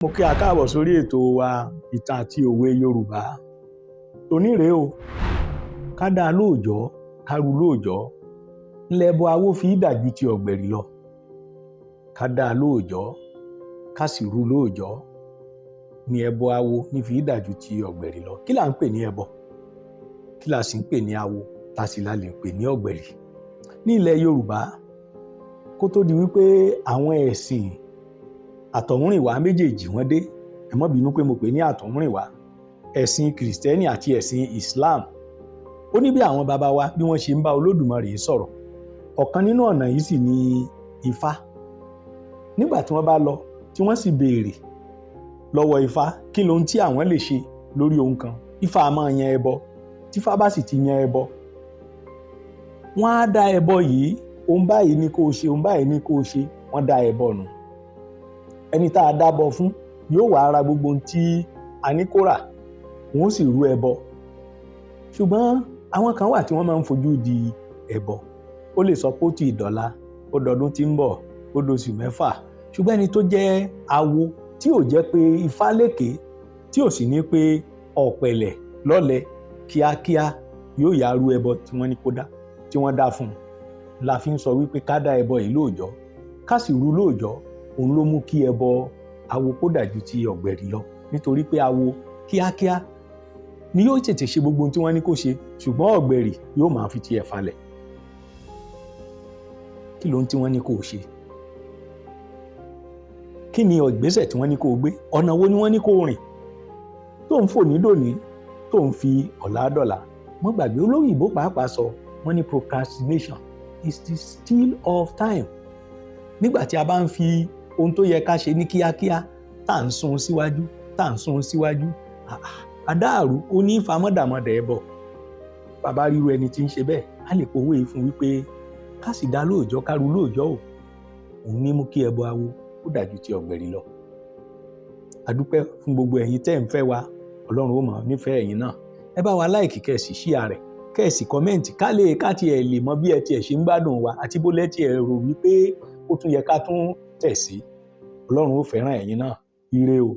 Mo kí a káàbọ̀ sórí ètò wa ìtàn àti òwe Yorùbá. Tòní rèé o, ká dá lóòjọ́ ká ru lóòjọ́, lebo awo fi dàjú ti ọ̀gbẹ̀rì lọ. Ká dá lóòjọ́ ká sì ru lóòjọ́, ni ẹbọ awo ní fi dàjú ti ọ̀gbẹ̀rì lọ. Kí là ń pè ní ẹbọ? Kí là sì ń pè ní awo? Ta sì la lè pè ní ọ̀gbẹ̀rì? Ní ilẹ̀ Yorùbá, kó tó di wípé àwọn ẹ̀sìn àtọ̀húnrìnwá méjèèjì wọ́n dé, ẹ má bínú pé mo pè ní àtọ̀húnrìnwá, ẹ̀sìn kìrìsìtẹ́nì àti ẹ̀sìn Islam. Ó ní bí àwọn baba wa bí wọ́n ṣe ń bá Olódùmarè sọ̀rọ̀. Ọ̀kan nínú ọ̀nà yìí sì ni Ifá. Nígbà tí wọ́n bá lọ tí wọ́n sì béèrè lọ́wọ́ Ifá kí lohun tí àwọn lè ṣe lórí ohun kan, Ifá á máa yan ẹbọ. Tífá bá sì ti yan ẹbọ, wọ́n á dá ẹbọ yìí, ohun báyìí ni kó o ṣe, ohun báyìí ni kó o ṣe, wọ́n dá ẹbọ nù. Ẹni tá a dábọ fún yóò wá ra gbogbo ohun tí a ní kó rà, wọ́n sì rú ẹbọ. Ṣùgbọ́n àwọn kan wà tí wọ́n máa ń fojú di ẹbọ. Ó lè sọ pé ó ti dọ̀la, ó dọdún tí ń bọ̀, ó dosù mẹ́fà. Ṣùgbọ́n ẹni tó jẹ́ awo tí ò jẹ́ pé Ifá lékè, tí ò sì ní pé ọ̀pẹ̀lẹ̀ lọ́lẹ̀ kíákíá yóò yá rú ẹbọ tí wọ́n ní kó dá, tí wọ́n dá fún un. La fi ń sọ wípé ká dá ẹbọ yìí lóòjọ́ ká sì rú lóòjọ́. Òun ló mú kí ẹbọ awo kó dàjú ti ọ̀gbẹ̀rì lọ, nítorí pé awo kíákíá ni yóò tètè ṣe gbogbo ohun tí wọ́n ní kó ṣe, ṣùgbọ́n ọ̀gbẹ̀rì yóò máa fi tiẹ̀ falẹ̀. Kí ló ń tí wọ́n ní kó ṣe? Kí ni ìgbésẹ̀ tí wọ́n ní kó gbé? Ọ̀nà wo ni wọ́n ní kó rìn? Tó ń fò ní dòní, tó ń fi ọ̀la dọ̀la. Mo gbàgbé olóyìnbó pàápàá sọ, wọ́n ní procrastination is the steal of time. Nígbà tí a bá ń fi ohun tó yẹ ká ṣe ní kíákíá tá à ń sún síwájú, tá à ń sún síwájú, adáàrú ó ní ìfamọ́dàmọ́dà ẹbọ. Bàbá ríru ẹni tí ń ṣe bẹ́ẹ̀, a lè powó fún wípé ká sì dá lóòjọ́ ká ru lóòjọ́ o. Òun ní mú kí ẹbọ awo ó dàjú ti ọ̀gbẹ̀rì lọ. A dúpẹ́ fún gbogbo ẹ̀yin tẹ́ ń fẹ́ wa, Ọlọ́run ó máa nífẹ̀ẹ́ ẹ̀yin náà. Ẹ bá wa láìkì kẹ́ ẹ sì share rẹ̀, kẹ́ ẹ sì kọ́mẹ́ǹtì ká tiẹ̀ lè mọ bí ẹ tiẹ̀ ṣe ń gbádùn wa àti bó lẹ́ tiẹ̀ rò wípé ó tún yẹ ká tún tẹ̀ sí. Ọlọ́run ó fẹ́ràn ẹ̀yin náà. Ire o.